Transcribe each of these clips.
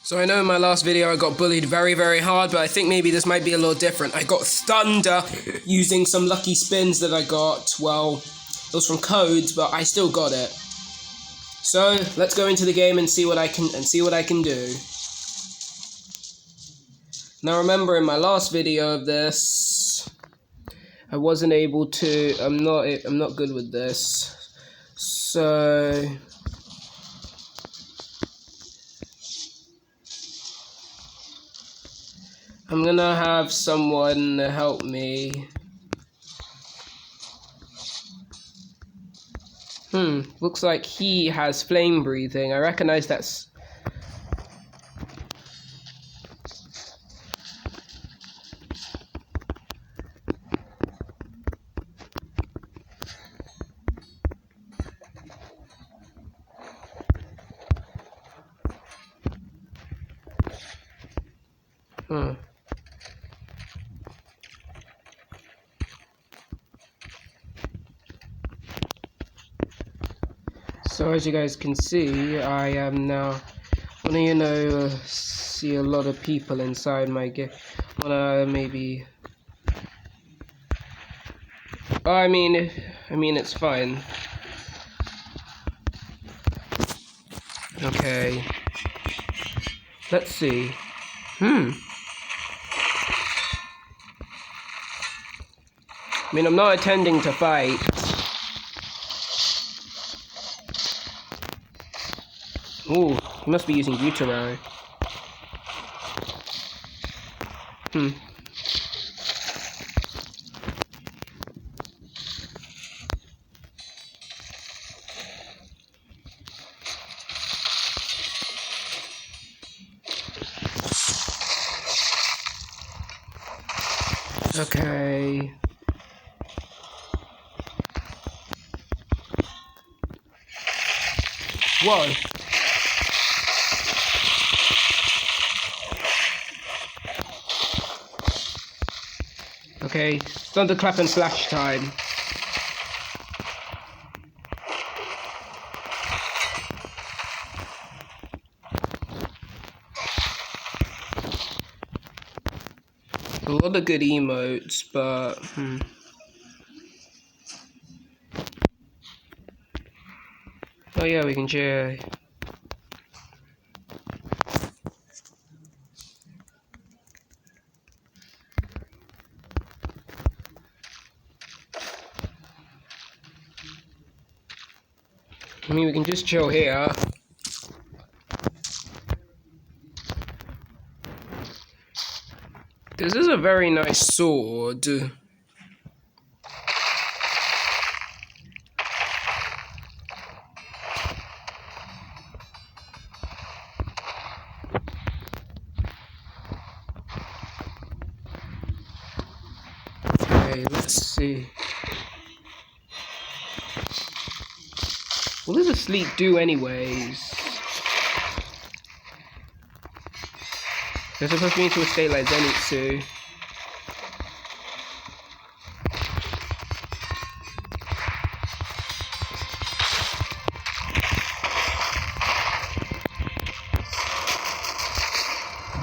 So I know in my last video I got bullied very, very hard, but I think maybe this might be a little different. I got thunder using some lucky spins that I got. Well, it was from codes, but I still got it. So let's go into the game and see what I can do. Now remember, in my last video of this, I wasn't able to. I'm not good with this. So I'm gonna have someone help me. Looks like he has flame breathing. I recognize that's... So as you guys can see, I am now, see a lot of people inside my game. Maybe... Oh, I mean, it's fine. Okay. Let's see. I mean, I'm not intending to fight. Ooh, he must be using Yuta now. Okay. Whoa. Okay, thunderclap and flash time. A lot of good emotes, but Oh yeah, we can cheer. I mean, we can just chill here. This is a very nice sword. Okay, let's see. What does a sleep do anyways? They're supposed to be into a state like Zenitsu.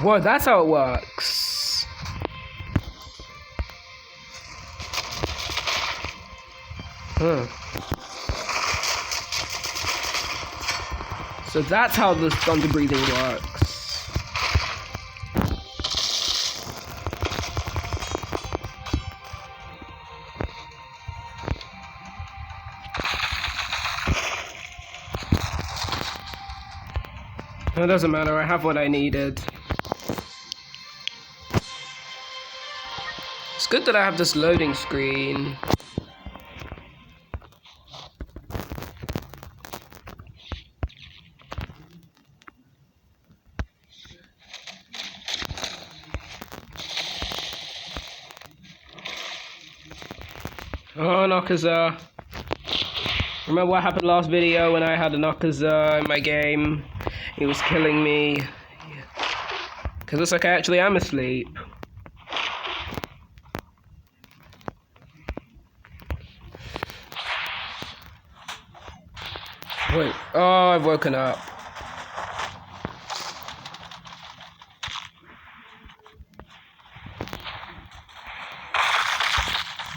Whoa, that's how it works. So that's how the thunder breathing works. It doesn't matter, I have what I needed. It's good that I have this loading screen. Oh, Nakaza. Remember what happened last video when I had a Nakaza in my game? He was killing me. Because looks like I actually am asleep. Wait. Oh, I've woken up.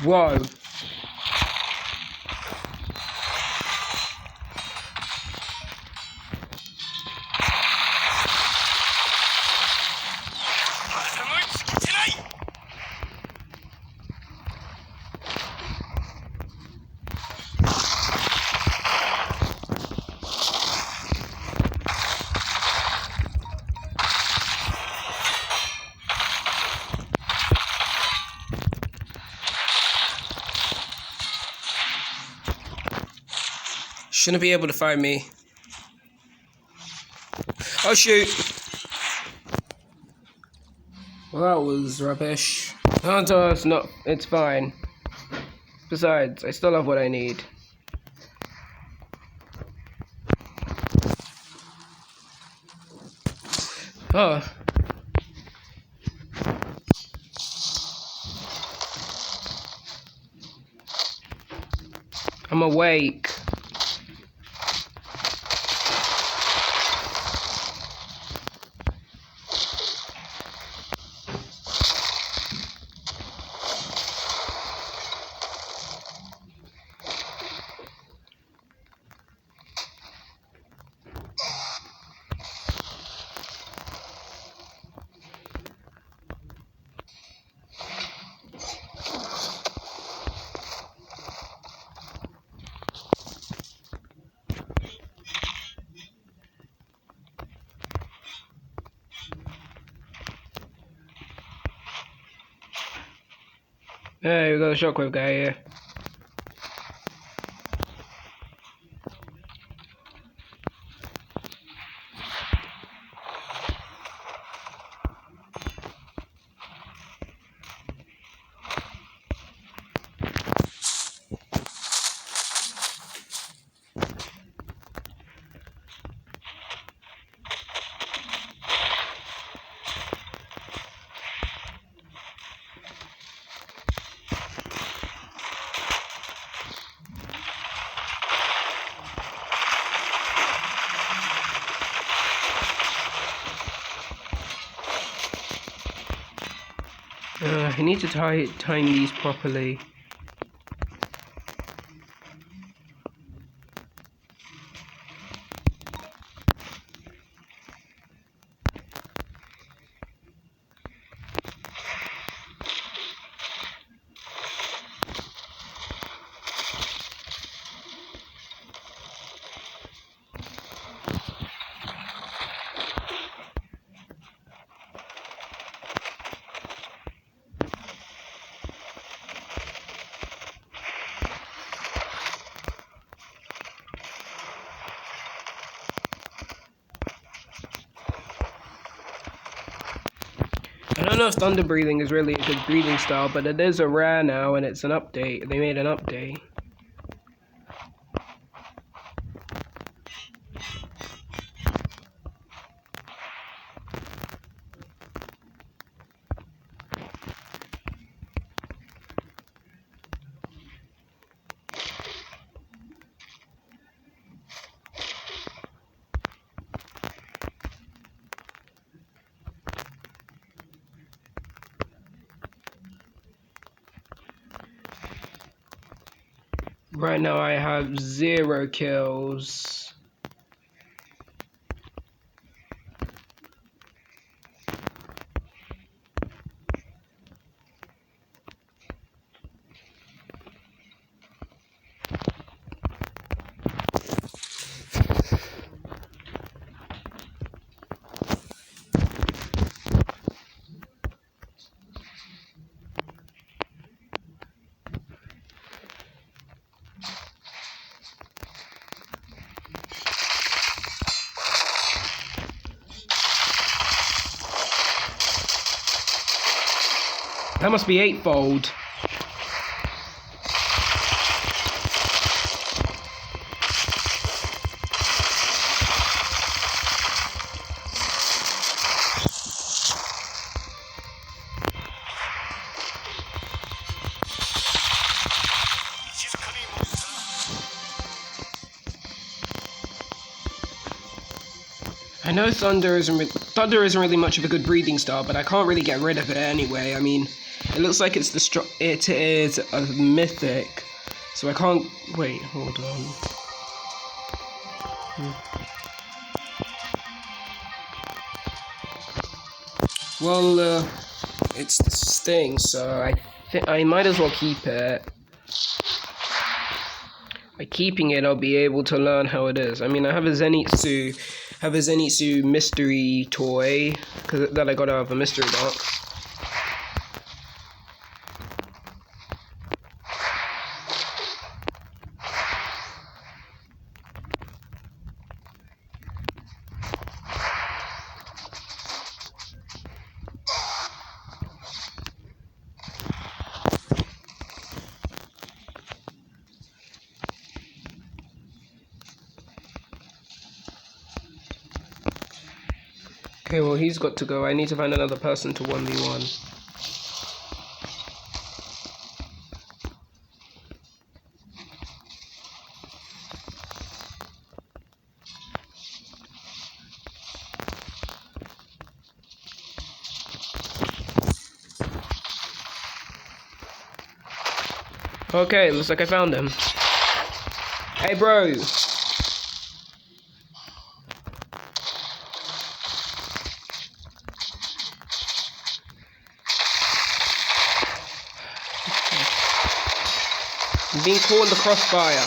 Whoa. Shouldn't be able to find me. Oh shoot! Well, that was rubbish. Oh, no, it's not. It's fine. Besides, I still have what I need. Oh. I'm awake. Hey, we got a shockwave guy here. I need to time these properly. I don't know if thunder breathing is really a good breathing style, but it is a rare now and it's an update. They made an update. Right now I have 0 kills. That must be 8-fold. I know thunder isn't Thunder isn't really much of a good breathing style, but I can't really get rid of it anyway. I mean, it looks like it is a mythic, so I can't. Wait, hold on. Well, it's this thing, so I might as well keep it. By keeping it, I'll be able to learn how it is. I mean, I have a Zenitsu mystery toy that I got out of a mystery box. Okay, well, he's got to go. I need to find another person to 1v1. Okay, looks like I found him. Hey, bro! I'm being caught in the crossfire.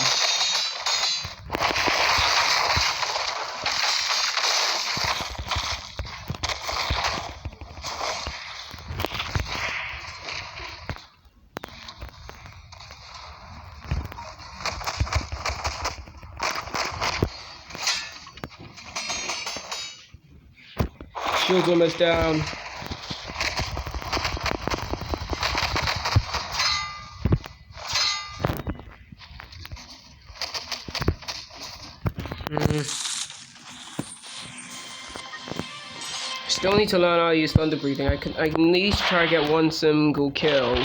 Shield's almost down. Still need to learn how to use thunder breathing. I can at least try to get one single kill.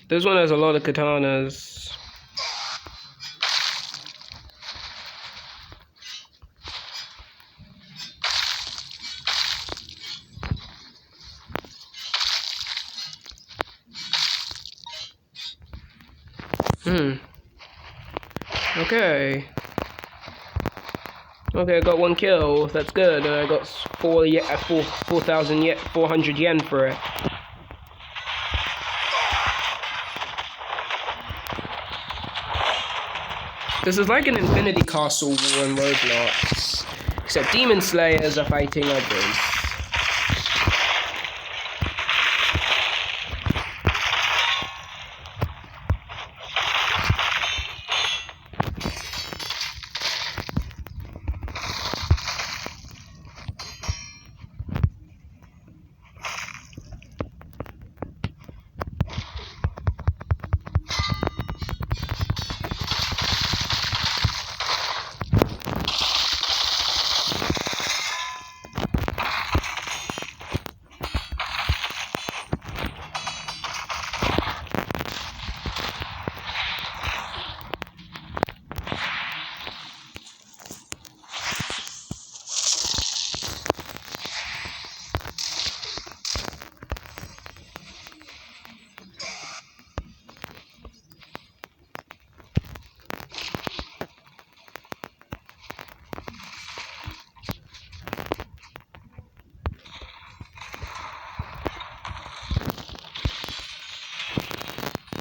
This one has a lot of katanas. Okay. Okay, I got one kill. That's good. And I got 4,400 yen for it. This is like an Infinity Castle war in Roblox, except Demon Slayers are fighting others.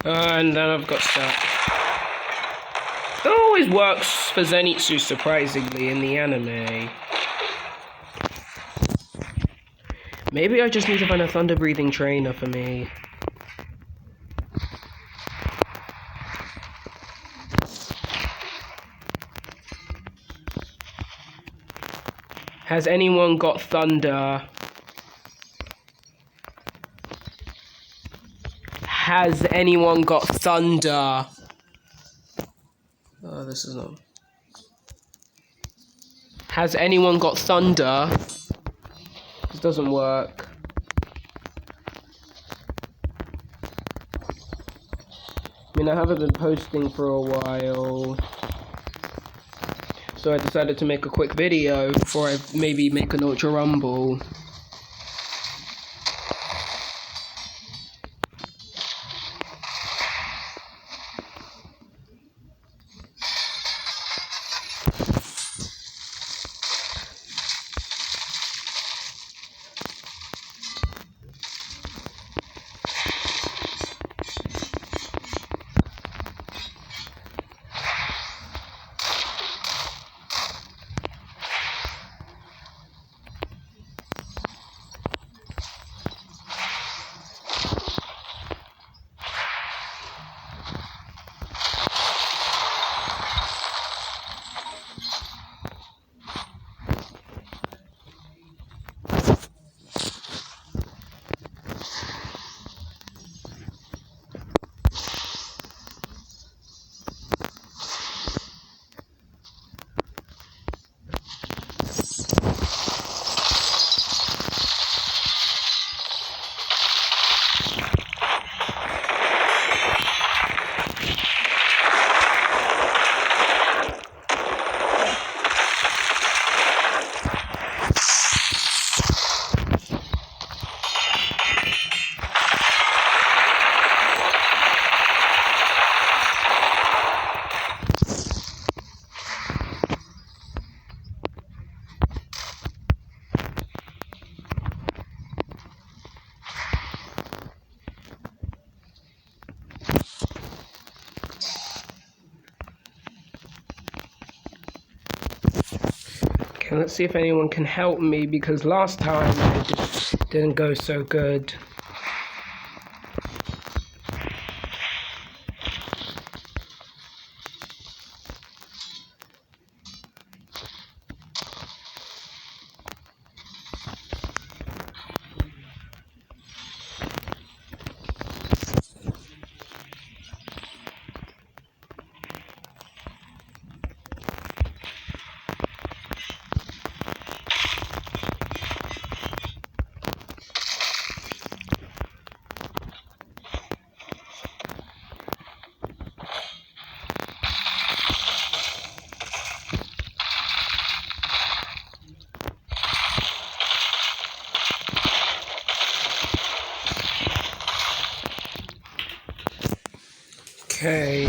And then I've got stuck. That always works for Zenitsu, surprisingly, in the anime. Maybe I just need to find a thunder breathing trainer for me. Has anyone got thunder? Has anyone got thunder? Oh, this is not... Has anyone got thunder? This doesn't work. I mean, I haven't been posting for a while, so I decided to make a quick video before I maybe make an Ultra Rumble. Okay, let's see if anyone can help me, because last time it just didn't go so good. Okay.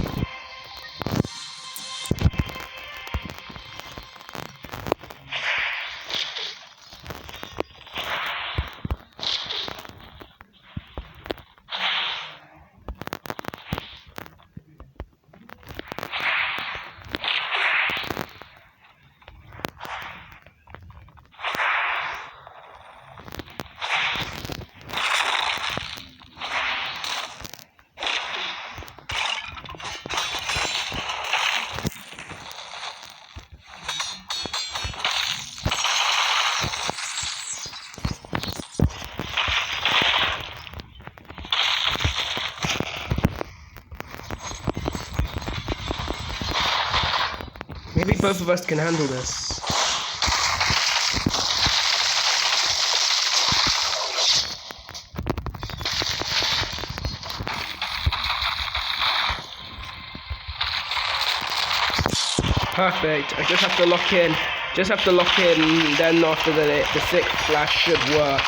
Maybe both of us can handle this. Perfect. I just have to lock in. Then after the sixth flash should work.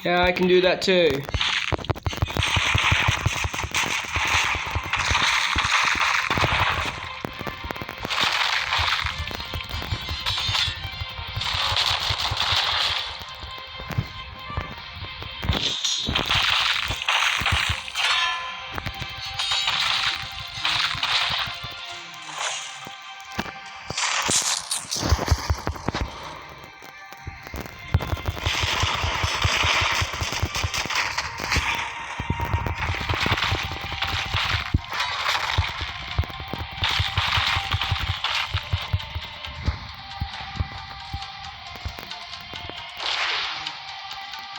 Yeah, I can do that too.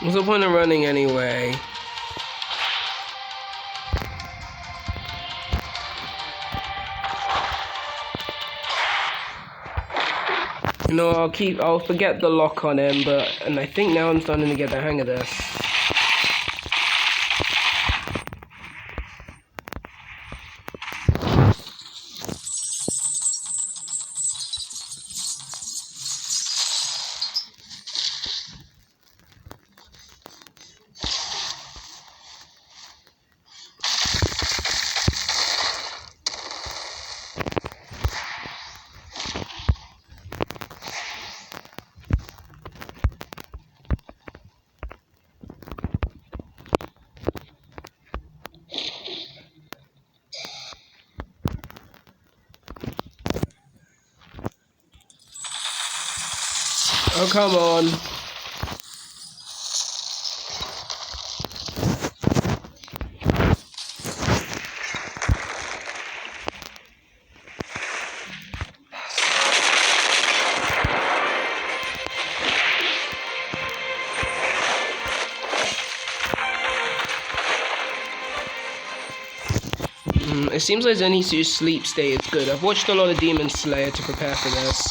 What's the point of running anyway? You know, I'll forget the lock on him, and I think now I'm starting to get the hang of this. Oh, come on. It seems like Zenitsu's sleep state is good. I've watched a lot of Demon Slayer to prepare for this.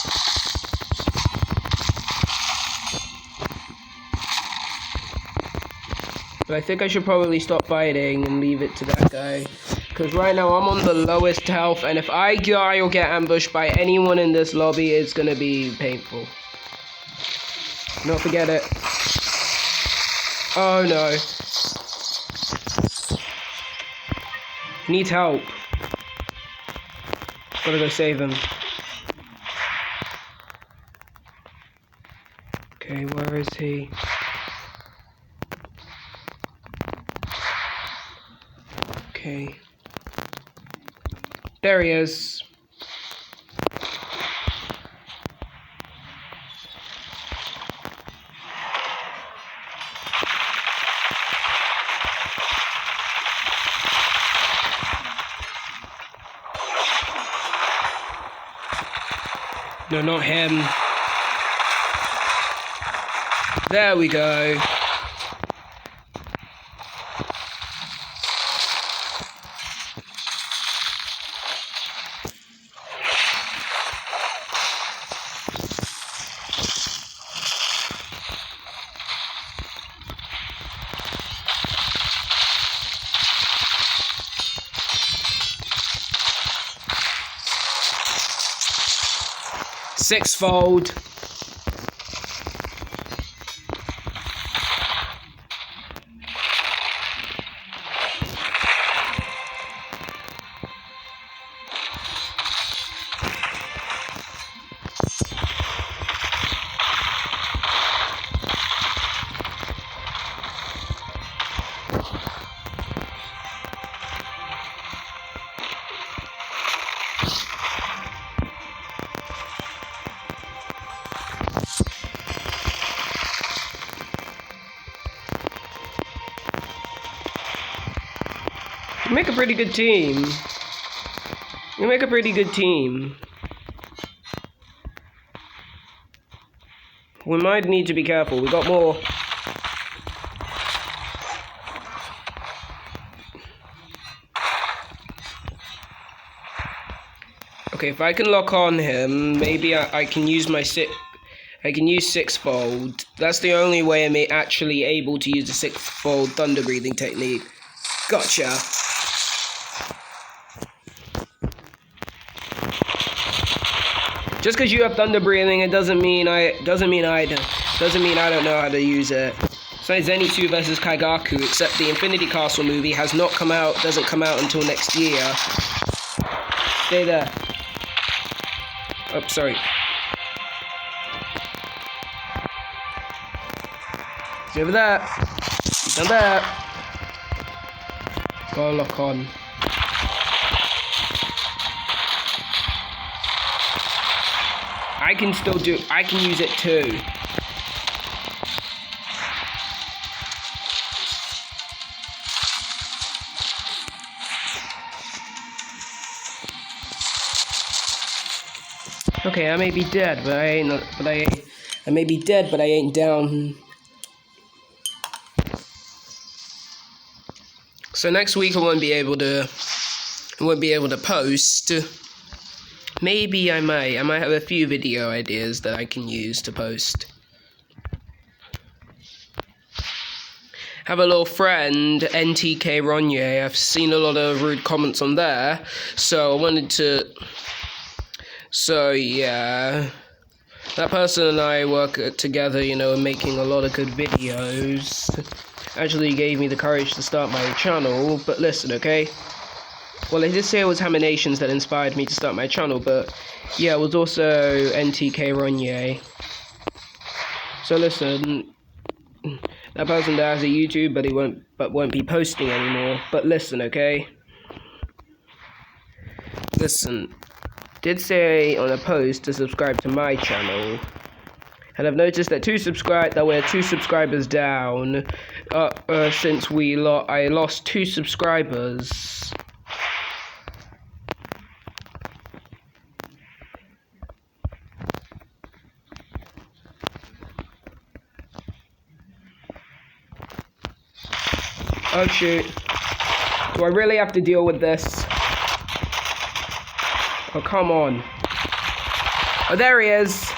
But I think I should probably stop fighting and leave it to that guy. Because right now I'm on the lowest health, and if I die or get ambushed by anyone in this lobby, it's gonna be painful. No, forget it. Oh no. He needs help. Gotta go save him. Okay, where is he? Okay. There he is. No, not him. There we go. Sixfold. You make a pretty good team. You make a pretty good team. We might need to be careful. We got more. Okay, if I can lock on him, maybe I can use my I can use sixfold. That's the only way I'm actually able to use the sixfold thunder breathing technique. Gotcha. Just because you have thunder breathing, it doesn't mean I don't know how to use it. like Zenitsu versus Kaigaku, except the Infinity Castle movie has not come out, doesn't come out until next year. Stay there. Oh, sorry. He's over there. He's done there. Gotta lock on. I can use it too. Okay, I may be dead, but I may be dead, but I ain't down. So next week I won't be able to post. Maybe I might have a few video ideas that I can use to post. Have a little friend, NTK Ronye. I've seen a lot of rude comments on there, so I wanted to. So yeah, that person and I work together, you know, making a lot of good videos. Actually gave me the courage to start my channel. But listen, okay. Well, I did say it was Haminations that inspired me to start my channel, but yeah, it was also NTK Ronye. So listen, that person there has a YouTube, but he won't be posting anymore. But listen, okay. Listen, did say on a post to subscribe to my channel, and I've noticed that we're 2 subscribers down. Since I lost 2 subscribers. Oh shoot. Do I really have to deal with this? Oh, come on. Oh, there he is.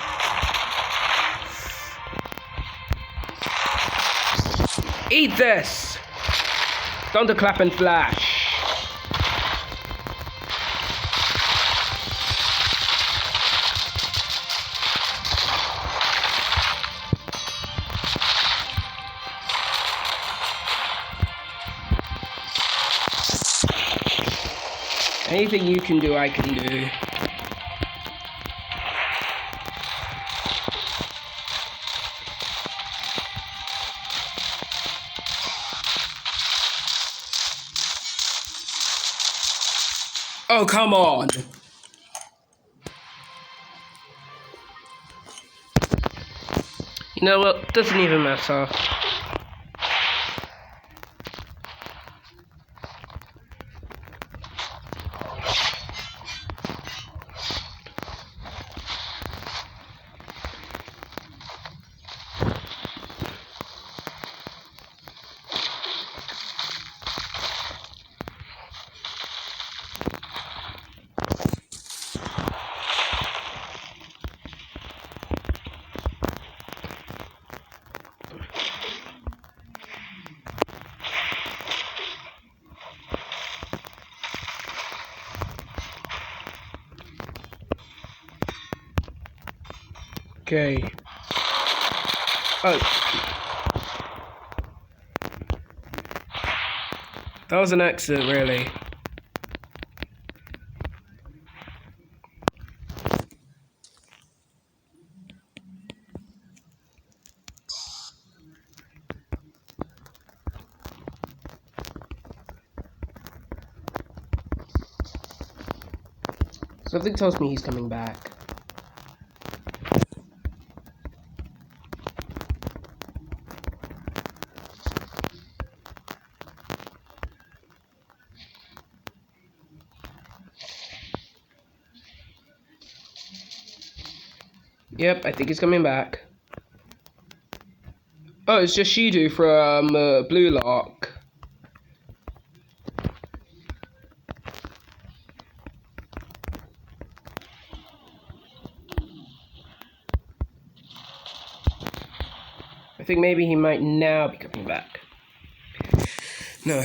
Eat this. Thunderclap and flash. Anything you can do, I can do. Oh, come on. You know what? Doesn't even matter. Okay. Oh. That was an accident, really. Something tells me he's coming back. Yep, I think he's coming back. Oh, it's just Shido from Blue Lock. I think maybe he might now be coming back. No.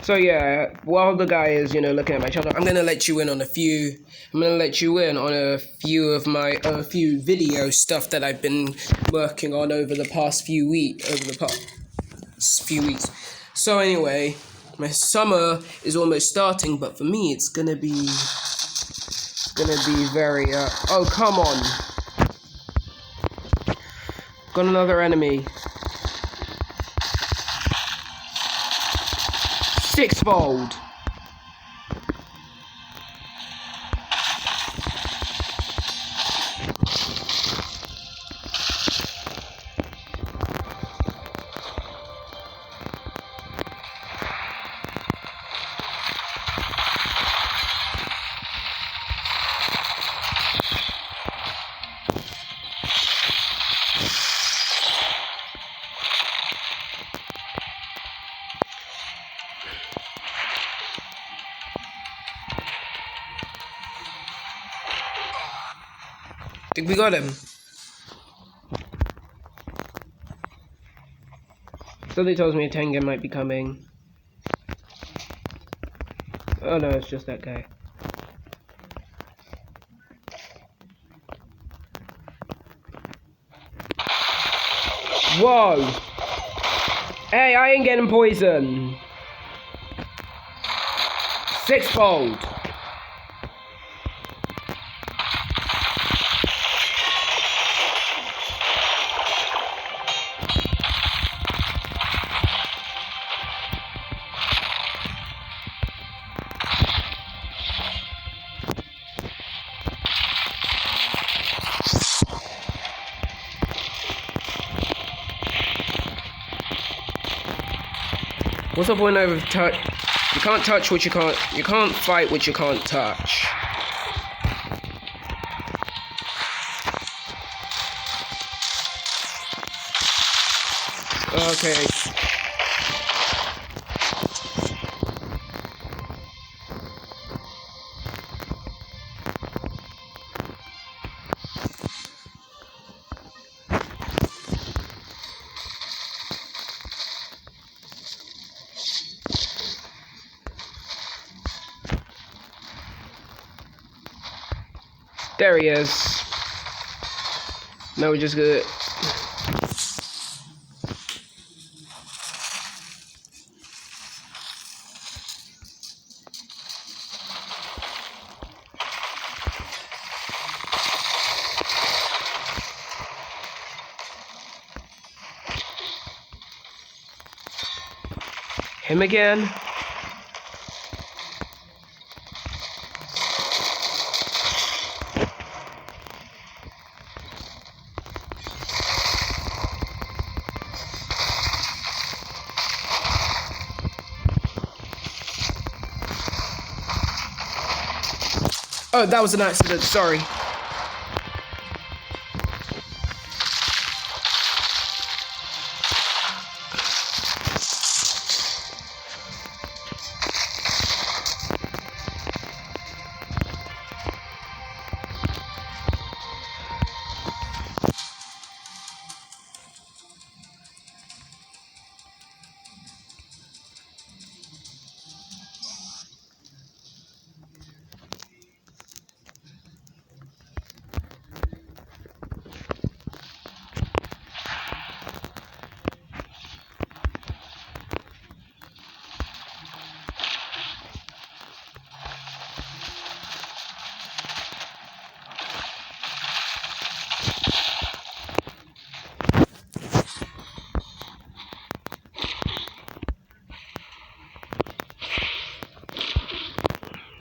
So yeah, while the guy is, looking at my channel, I'm gonna let you in on a few. I'm gonna let you in on a few of my few video stuff that I've been working on over the past few weeks. So anyway, my summer is almost starting, but for me, it's gonna be very. Oh come on! Got another enemy. Sixfold. I think we got him. Something tells me a Tengen might be coming. Oh no, it's just that guy. Whoa! Hey, I ain't getting poisoned. Sixfold. What's the point of touch? You can't touch what you can't. You can't fight what you can't touch. Okay. There he is. Now we're just gonna... Him again? Oh, that was an accident, sorry.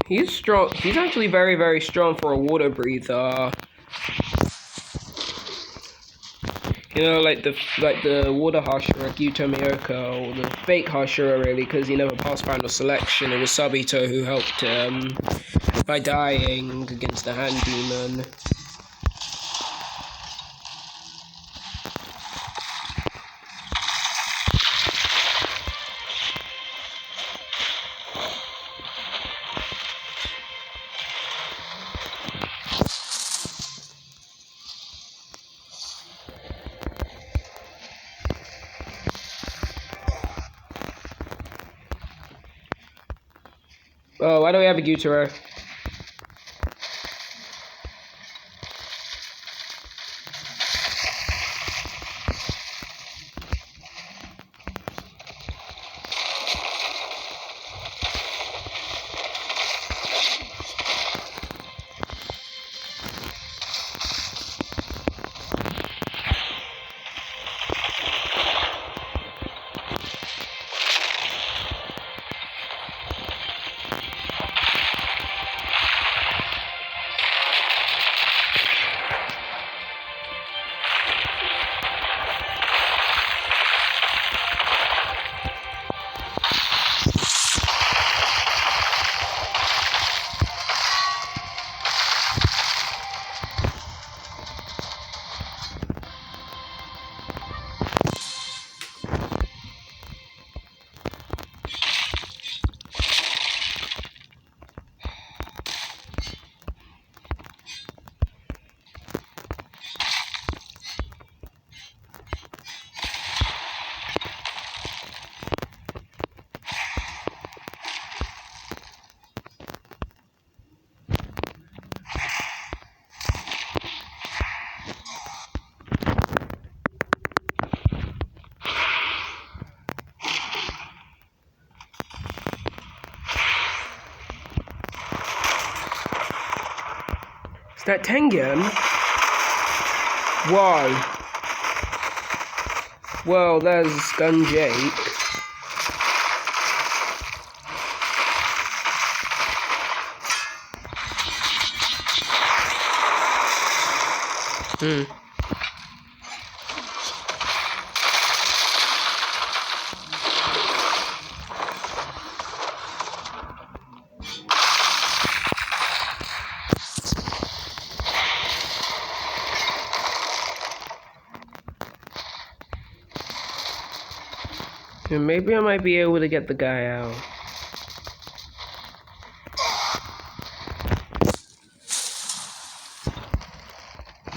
He's strong. He's actually very, very strong for a water breather. You know, like the water Hashira, Gyuto Miyoko, or the fake Hashira, really, because he never passed final selection. It was Sabito who helped him by dying against the hand demon. Oh, why do we have a Gyutaro? Is that Tengen? Whoa. Well, there's Gun Jake. Yeah, maybe I might be able to get the guy out.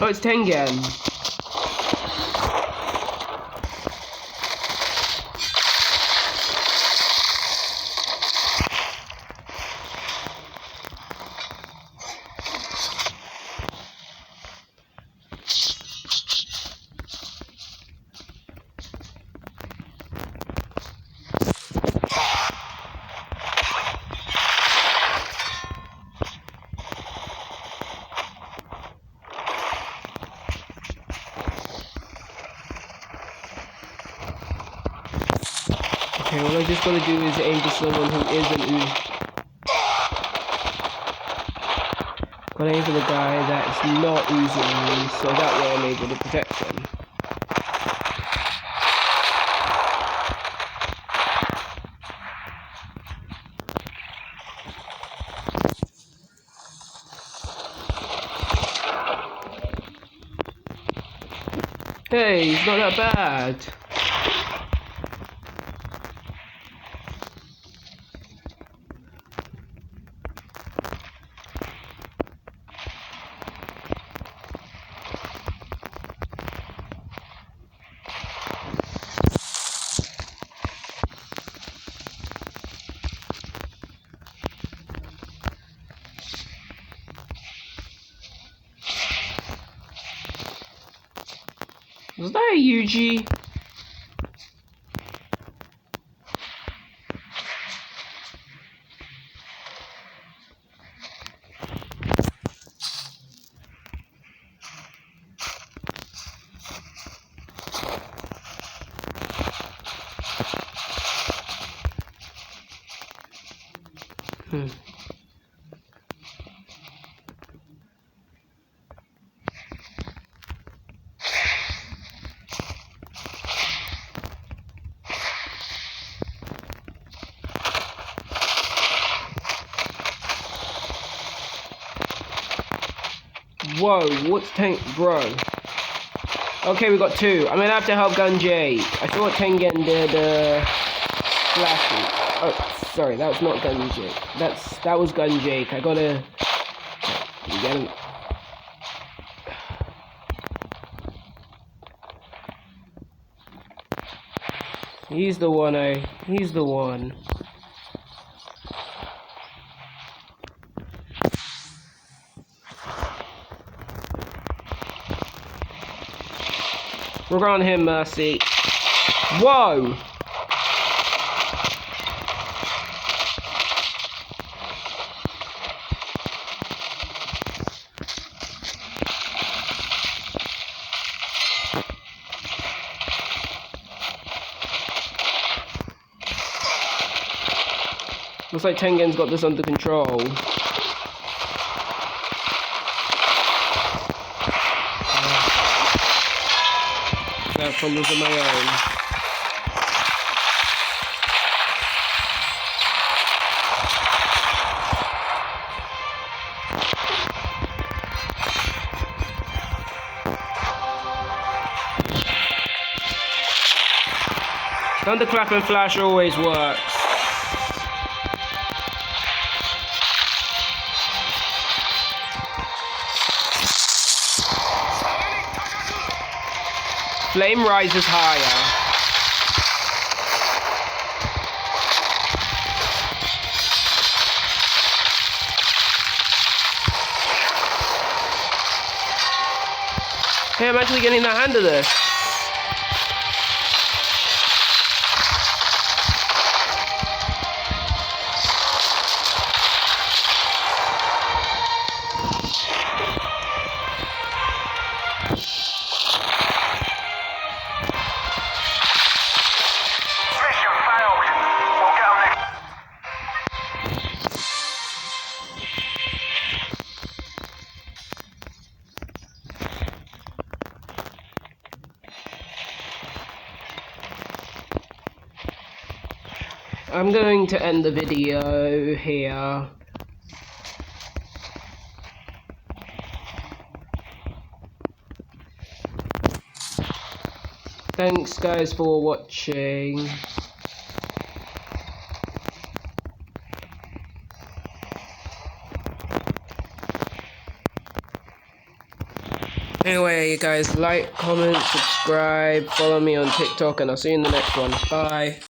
Oh, it's Tengen. Okay, all I just gotta do is aim for someone who isn't Uzi. Gotta aim for the guy that's not Uzi, so that way I'm able to protect him. Hey, he's not that bad. Was that a Yuji? Whoa, what's Tank, bro? Okay, we got two. I'm gonna have to help Gun Jake. I saw Tengen did, flashy. Oh, sorry, that was not Gun Jake. That was Gun Jake. I gotta get him. He's the one. We're on him, Mercy. Whoa! Looks like Tengen's got this under control. I have problems of my own. Thunderclap and Flash always works. Flame rises higher. Hey, I'm actually getting the hand of this. I'm going to end the video here. Thanks guys for watching. Anyway, you guys, like, comment, subscribe, follow me on TikTok, and I'll see you in the next one. Bye.